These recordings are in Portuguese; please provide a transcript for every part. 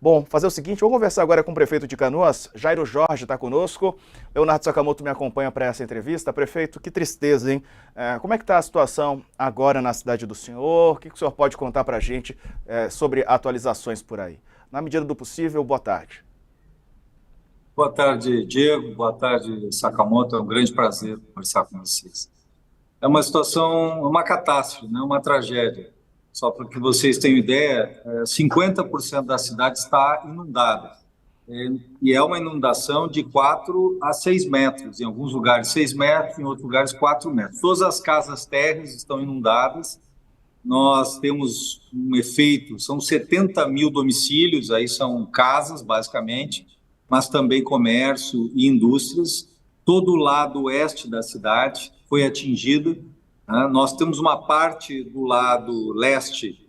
Bom, fazer o seguinte, vamos conversar agora com o prefeito de Canoas, Jairo Jorge está conosco. Leonardo Sakamoto me acompanha para essa entrevista. Prefeito, que tristeza, hein? Como é que está a situação agora na cidade do senhor? O que o senhor pode contar para a gente sobre atualizações por aí? Na medida do possível, boa tarde. Boa tarde, Diego. Boa tarde, Sakamoto. É um grande prazer conversar com vocês. É uma situação, uma catástrofe, né? Uma tragédia. Só para que vocês tenham ideia, 50% da cidade está inundada. E é uma inundação de 4 a 6 metros. Em alguns lugares 6 metros, em outros lugares 4 metros. Todas as casas térreas estão inundadas. Nós temos um efeito, são 70 mil domicílios, aí são casas, basicamente, mas também comércio e indústrias. Todo o lado oeste da cidade foi atingido, né? Nós temos uma parte do lado leste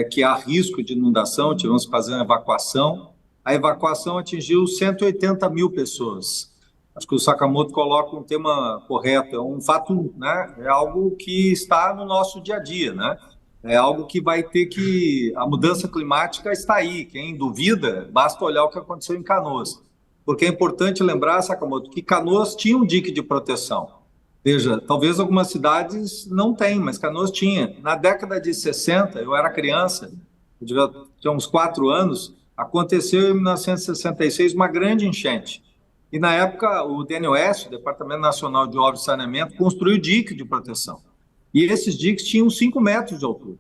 que há risco de inundação, tivemos que fazer uma evacuação. A evacuação atingiu 180 mil pessoas. Acho que o Sakamoto coloca um tema correto, é um fato, né? É algo que está no nosso dia a dia, né? É algo que vai ter que... A mudança climática está aí. Quem duvida, basta olhar o que aconteceu em Canoas. Porque é importante lembrar, Sakamoto, que Canoas tinha um dique de proteção. Veja, talvez algumas cidades não tenham, mas Canoas tinha. Na década de 60, eu era criança, eu tinha uns 4 anos, aconteceu em 1966 uma grande enchente. E na época o DNOS, o Departamento Nacional de Obras e Saneamento, construiu dique de proteção. E esses diques tinham 5 metros de altura.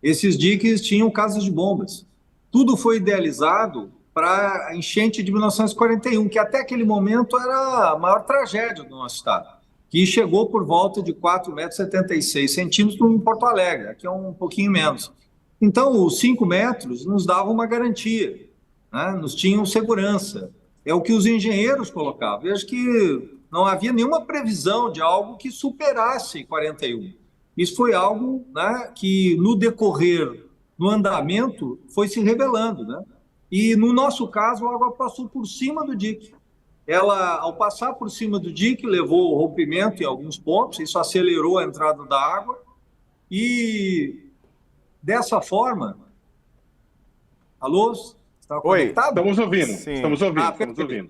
Esses diques tinham casas de bombas. Tudo foi idealizado para a enchente de 1941, que até aquele momento era a maior tragédia do nosso estado, que chegou por volta de 4,76 metros em Porto Alegre, aqui é um pouquinho menos. Então, os 5 metros nos davam uma garantia, né? Nos tinham segurança. É o que os engenheiros colocavam. Veja que não havia nenhuma previsão de algo que superasse 41. Isso foi algo, né, que no decorrer, no andamento, foi se revelando, né? E no nosso caso, a água passou por cima do dique. Ela, ao passar por cima do dique, levou ao rompimento em alguns pontos, isso acelerou a entrada da água e dessa forma... Alô? Está Oi, conectado? Estamos ouvindo, sim. estamos ouvindo.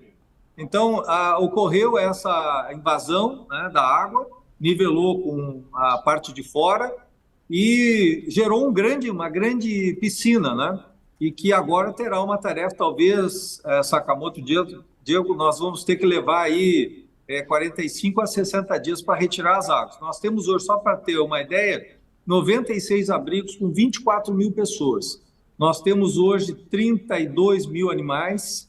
Então, ocorreu essa invasão, né, da água, nivelou com a parte de fora e gerou uma grande piscina, né? E que agora terá uma tarefa, talvez, Sakamoto, Diego, nós vamos ter que levar aí 45 a 60 dias para retirar as águas. Nós temos hoje, só para ter uma ideia, 96 abrigos com 24 mil pessoas. Nós temos hoje 32 mil animais,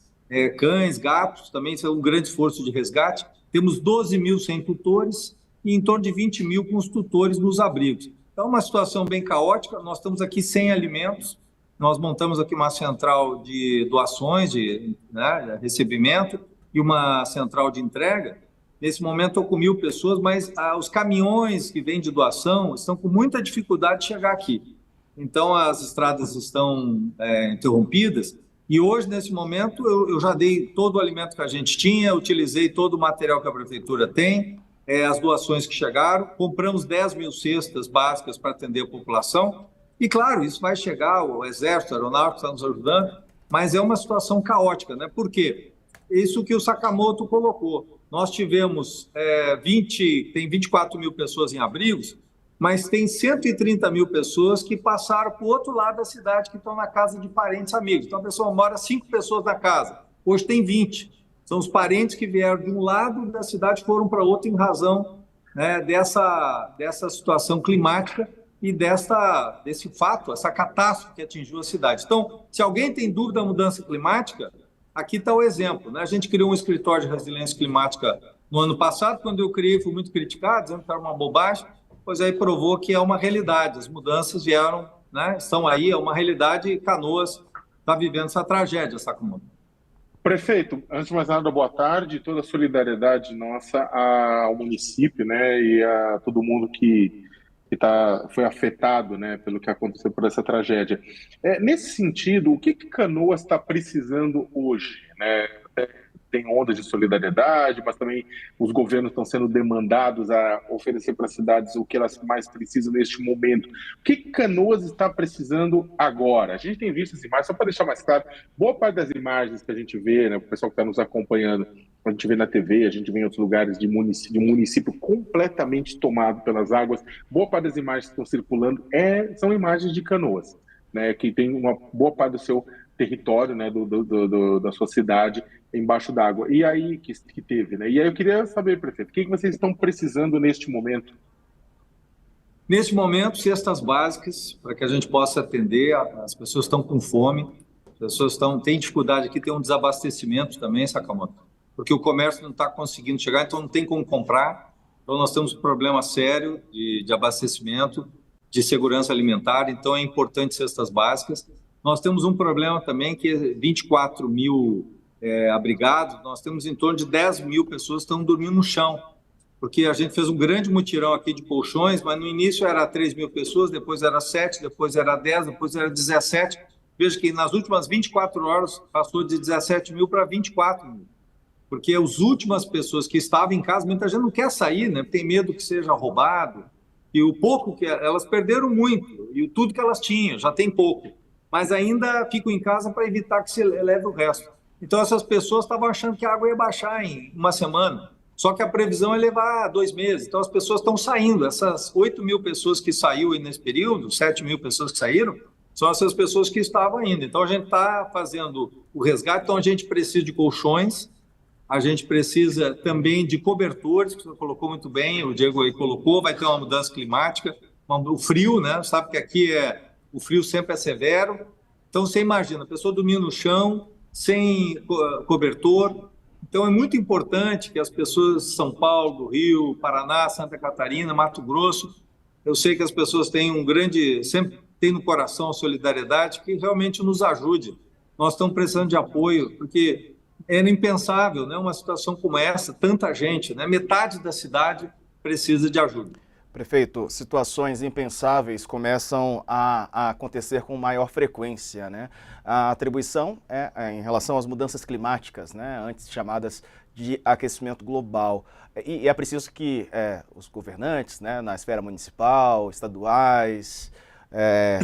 cães, gatos, também isso é um grande esforço de resgate. Temos 12 mil sem tutores e em torno de 20 mil com os tutores nos abrigos. Então, uma situação bem caótica. Nós estamos aqui sem alimentos. Nós montamos aqui uma central de doações, né, recebimento, e uma central de entrega. Nesse momento, estou com 1.000 pessoas, mas os caminhões que vêm de doação estão com muita dificuldade de chegar aqui. Então, as estradas estão interrompidas. E hoje, nesse momento, eu já dei todo o alimento que a gente tinha, utilizei todo o material que a prefeitura tem, as doações que chegaram, compramos 10 mil cestas básicas para atender a população. E, claro, isso vai chegar, o Exército, a Aeronáutica está nos ajudando, mas é uma situação caótica, né? Por quê? Isso que o Sakamoto colocou. Nós tivemos tem 24 mil pessoas em abrigos, mas tem 130 mil pessoas que passaram para o outro lado da cidade, que estão na casa de parentes amigos. Então, a pessoa mora 5 pessoas na casa, hoje tem 20. São os parentes que vieram de um lado da cidade e foram para outro em razão, né, dessa situação climática e desse fato, essa catástrofe que atingiu a cidade. Então, se alguém tem dúvida da mudança climática, aqui está o exemplo, né? A gente criou um escritório de resiliência climática no ano passado. Quando eu criei, fui muito criticado, dizendo que era uma bobagem. Pois aí provou que é uma realidade, as mudanças vieram, né, estão aí, é uma realidade, e Canoas está vivendo essa tragédia, Sakamoto. Prefeito, antes de mais nada, boa tarde, toda a solidariedade nossa ao município, né, e a todo mundo que foi afetado, né, pelo que aconteceu por essa tragédia. Nesse sentido, o que Canoas está precisando hoje, né? tem ondas de solidariedade, mas também os governos estão sendo demandados a oferecer para as cidades o que elas mais precisam neste momento. O que Canoas está precisando agora? A gente tem visto as imagens, só para deixar mais claro, boa parte das imagens que a gente vê, né, o pessoal que está nos acompanhando, a gente vê na TV, a gente vê em outros lugares de um município completamente tomado pelas águas, boa parte das imagens que estão circulando são imagens de Canoas, né, que tem uma boa parte do seu território, né, da sua cidade embaixo d'água. E aí que teve, né? E aí eu queria saber, prefeito, o que vocês estão precisando neste momento? Neste momento, cestas básicas, para que a gente possa atender, as pessoas estão com fome, as pessoas têm dificuldade aqui, tem um desabastecimento também, Sakamoto, porque o comércio não está conseguindo chegar, então não tem como comprar, então nós temos um problema sério de abastecimento, de segurança alimentar, então é importante cestas básicas. Nós temos um problema também que é 24 mil abrigados, nós temos em torno de 10 mil pessoas que estão dormindo no chão, porque a gente fez um grande mutirão aqui de colchões, mas no início era 3 mil pessoas, depois era 7, depois era 10, depois era 17. Veja que nas últimas 24 horas passou de 17 mil para 24 mil, porque as últimas pessoas que estavam em casa, muita gente não quer sair, né? Tem medo que seja roubado, e o pouco que elas perderam muito, e tudo que elas tinham, já tem pouco, mas ainda ficam em casa para evitar que se leve o resto. Então essas pessoas estavam achando que a água ia baixar em uma semana, só que a previsão é levar 2 meses, então as pessoas estão saindo, essas 8 mil pessoas que saíram aí nesse período, 7 mil pessoas que saíram, são essas pessoas que estavam indo. Então a gente está fazendo o resgate, então a gente precisa de colchões, a gente precisa também de cobertores, que você colocou muito bem, o Diego aí colocou, vai ter uma mudança climática, o frio, né? Sabe que aqui o frio sempre é severo, então você imagina, a pessoa dormindo no chão, sem cobertor. Então é muito importante que as pessoas de São Paulo, do Rio, Paraná, Santa Catarina, Mato Grosso, eu sei que as pessoas têm sempre tem no coração a solidariedade, que realmente nos ajude. Nós estamos precisando de apoio, porque era impensável, né, uma situação como essa, tanta gente, né, metade da cidade precisa de ajuda. Prefeito, situações impensáveis começam a acontecer com maior frequência, né? A atribuição é em relação às mudanças climáticas, né? Antes chamadas de aquecimento global. E é preciso que os governantes, né, na esfera municipal, estaduais,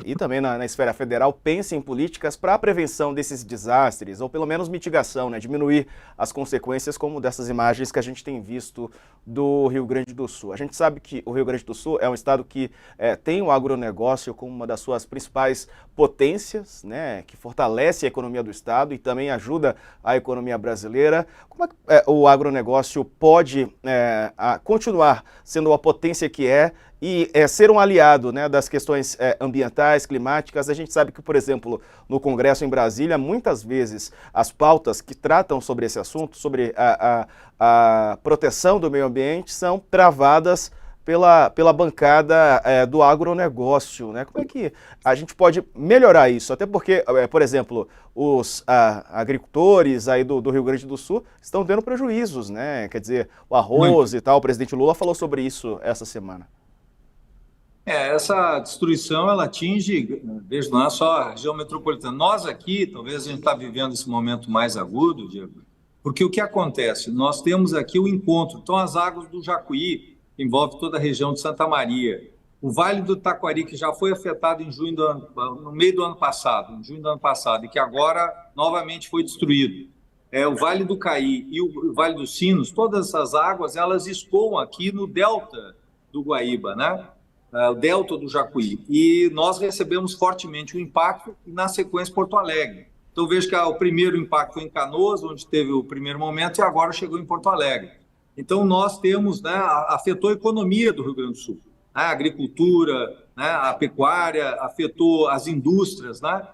e também na esfera federal, pensem em políticas para a prevenção desses desastres, ou pelo menos mitigação, né? Diminuir as consequências como dessas imagens que a gente tem visto do Rio Grande do Sul. A gente sabe que o Rio Grande do Sul é um estado que tem o agronegócio como uma das suas principais potências, né? Que fortalece a economia do estado e também ajuda a economia brasileira. Como é que o agronegócio pode continuar sendo a potência que é e ser um aliado, né, das questões ambientais, climáticas? A gente sabe que, por exemplo, no Congresso em Brasília, muitas vezes as pautas que tratam sobre esse assunto, sobre a proteção do meio ambiente, são travadas pela bancada do agronegócio, né? Como é que a gente pode melhorar isso? Até porque, por exemplo, os agricultores aí do Rio Grande do Sul estão tendo prejuízos, né? Quer dizer, o arroz e tal, o presidente Lula falou sobre isso essa semana. Essa destruição, ela atinge, veja, não é só a região metropolitana. Nós aqui, talvez a gente está vivendo esse momento mais agudo, Diego, porque o que acontece? Nós temos aqui o encontro, então as águas do Jacuí, que envolve toda a região de Santa Maria, o Vale do Taquari, que já foi afetado no meio do ano passado, em junho do ano passado, e que agora novamente foi destruído. O Vale do Caí e o Vale dos Sinos, todas essas águas, elas escoam aqui no delta do Guaíba, né? O delta do Jacuí, e nós recebemos fortemente o impacto e, na sequência, Porto Alegre. Então, vejo que o primeiro impacto foi em Canoas, onde teve o primeiro momento, e agora chegou em Porto Alegre. Então, nós temos, né, afetou a economia do Rio Grande do Sul, né, a agricultura, né, a pecuária, afetou as indústrias, né?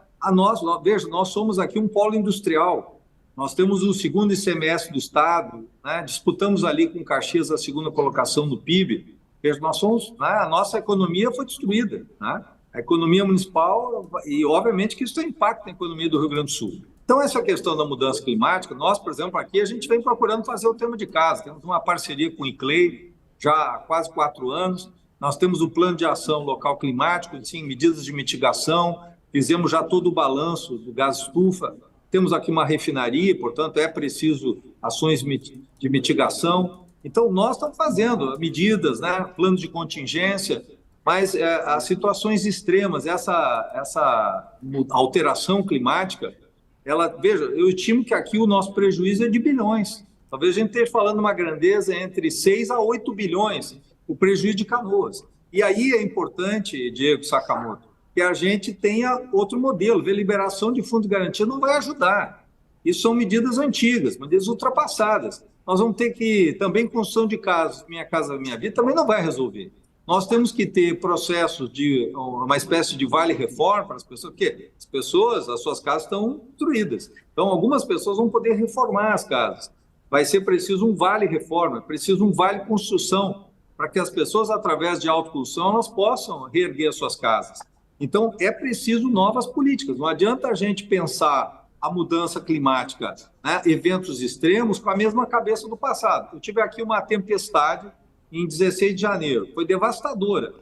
Veja, nós somos aqui um polo industrial, nós temos o segundo semestre do estado, né, disputamos ali com Caxias a segunda colocação no PIB. Nós somos, né, a nossa economia foi destruída, né? A economia municipal, e obviamente que isso tem impacto na economia do Rio Grande do Sul. Então, essa questão da mudança climática, nós, por exemplo, aqui a gente vem procurando fazer o tema de casa. Temos uma parceria com o ICLEI já há quase 4 anos. Nós temos o plano de ação local climático, sim, medidas de mitigação. Fizemos já todo o balanço do gás estufa. temos aqui uma refinaria, portanto, é preciso ações de mitigação. Então, nós estamos fazendo medidas, né, planos de contingência, mas as situações extremas, essa alteração climática, veja, eu estimo que aqui o nosso prejuízo é de bilhões. Talvez a gente esteja falando uma grandeza entre 6 a 8 bilhões, o prejuízo de Canoas. E aí é importante, Diego Sakamoto, que a gente tenha outro modelo. Ver liberação de fundo de garantia não vai ajudar. Isso são medidas antigas, medidas ultrapassadas. Nós vamos ter que, também, construção de casas, Minha Casa Minha Vida, também não vai resolver. Nós temos que ter processos de uma espécie de vale-reforma para as pessoas, porque as suas casas estão destruídas. Então, algumas pessoas vão poder reformar as casas. Vai ser preciso um vale-reforma, preciso um vale-construção, para que as pessoas, através de autoconstrução, elas possam reerguer as suas casas. Então, é preciso novas políticas. Não adianta a gente pensar a mudança climática, né, eventos extremos, com a mesma cabeça do passado. Eu tive aqui uma tempestade em 16 de janeiro, foi devastadora.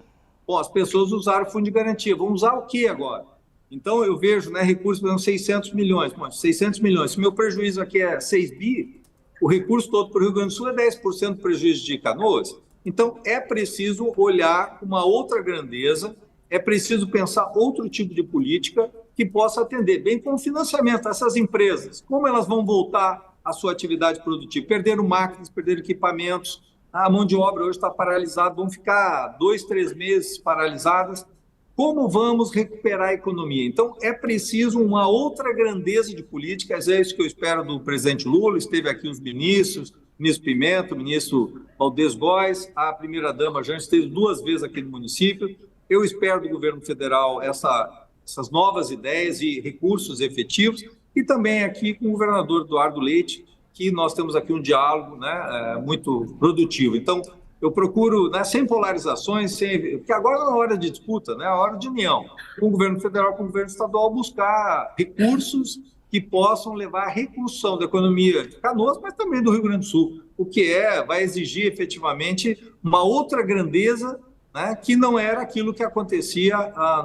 Bom, as pessoas usaram o fundo de garantia, vão usar o que agora? Então, eu vejo, né, recursos, por exemplo, 600 milhões. Bom, 600 milhões, se meu prejuízo aqui é 6 bi, o recurso todo para o Rio Grande do Sul é 10% do prejuízo de Canoas. Então, é preciso olhar uma outra grandeza, é preciso pensar outro tipo de política que possa atender, bem como financiamento. Essas empresas, como elas vão voltar à sua atividade produtiva? Perderam máquinas, perderam equipamentos, a mão de obra hoje está paralisada, vão ficar 2, 3 meses paralisadas. Como vamos recuperar a economia? Então, é preciso uma outra grandeza de políticas, é isso que eu espero do presidente Lula. Esteve aqui os ministros, o ministro Pimenta, o ministro Valdez Góes, a primeira-dama já esteve 2 vezes aqui no município. Eu espero do governo federal essas novas ideias e recursos efetivos, e também aqui com o governador Eduardo Leite, que nós temos aqui um diálogo, né, muito produtivo. Então, eu procuro, né, sem polarizações, porque agora não é hora de disputa, né, é hora de união, com o governo federal, com o governo estadual, buscar recursos que possam levar à reconstrução da economia de Canoas, mas também do Rio Grande do Sul, o que vai exigir efetivamente uma outra grandeza, né, que não era aquilo que acontecia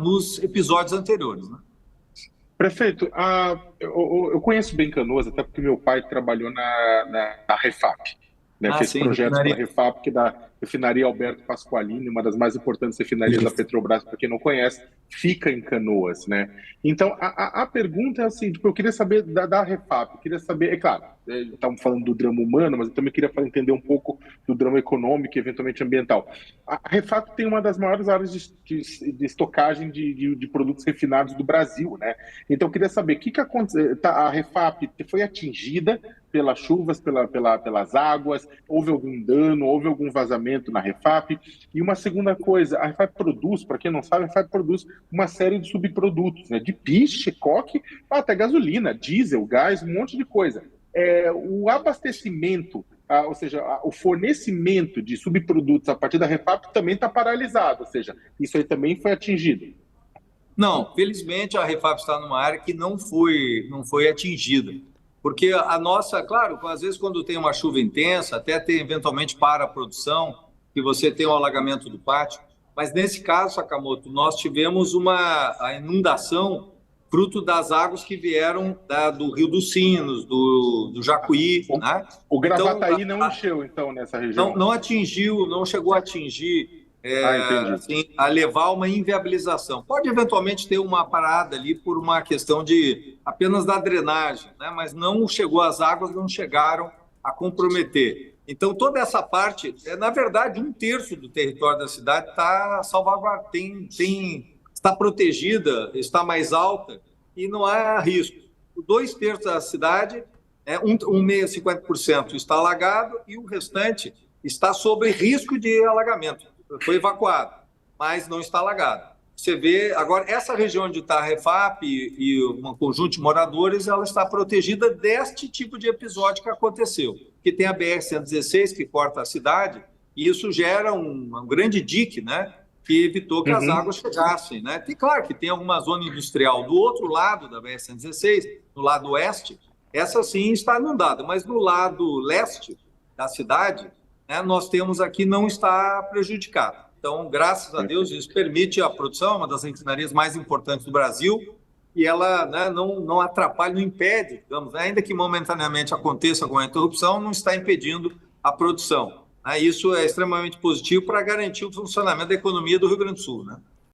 nos episódios anteriores, né? Prefeito, eu conheço bem Canoas, até porque meu pai trabalhou na Refap, né, fez projetos para a Refap, que é da refinaria Alberto Pasqualini, uma das mais importantes refinarias da Petrobras, para quem não conhece, fica em Canoas, né? Então, a pergunta é assim, tipo, eu queria saber da Refap, eu queria saber, é claro, estamos falando do drama humano, mas eu também queria entender um pouco do drama econômico e eventualmente ambiental. A Refap tem uma das maiores áreas de estocagem de produtos refinados do Brasil, né? Então, eu queria saber, o que aconteceu? A Refap foi atingida pelas chuvas, pelas águas, houve algum dano, houve algum vazamento na Refap? E uma segunda coisa, a Refap produz, para quem não sabe, a Refap produz uma série de subprodutos, né? De piche, coque, até gasolina, diesel, gás, um monte de coisa. O abastecimento, ou seja, o fornecimento de subprodutos a partir da Refap também está paralisado, ou seja, isso aí também foi atingido. Não, felizmente a Refap está numa área que não foi atingida. Porque a nossa, claro, às vezes quando tem uma chuva intensa, até tem eventualmente para a produção, que você tem um alagamento do pátio, mas nesse caso, Sakamoto, nós tivemos a inundação fruto das águas que vieram do Rio dos Sinos, do Jacuí, né? O Gravataí então, não encheu, então, nessa região? Não atingiu, não chegou a atingir, assim, a levar uma inviabilização. Pode eventualmente ter uma parada ali por uma questão apenas da drenagem, né? Mas não chegou, as águas não chegaram a comprometer. Então, toda essa parte, na verdade, 1/3 do território da cidade está salvaguardado, está protegida, está mais alta e não há risco. 2/3 da cidade, 50% está alagado e o restante está sob risco de alagamento. Foi evacuado, mas não está alagado. Você vê, agora, essa região onde está a Refap e um conjunto de moradores, ela está protegida deste tipo de episódio que aconteceu. Que tem a BR-116, que corta a cidade, e isso gera um grande dique, né? Que evitou que as águas chegassem, né? E claro que tem alguma zona industrial do outro lado da BR-116, no lado oeste, essa sim está inundada, mas no lado leste da cidade, né, nós temos aqui, não está prejudicado. Então, graças a Deus, isso permite a produção, uma das refinarias mais importantes do Brasil, e ela, né, não atrapalha, não impede, digamos, né, ainda que momentaneamente aconteça alguma interrupção, não está impedindo a produção. Isso é extremamente positivo para garantir o funcionamento da economia do Rio Grande do Sul, né?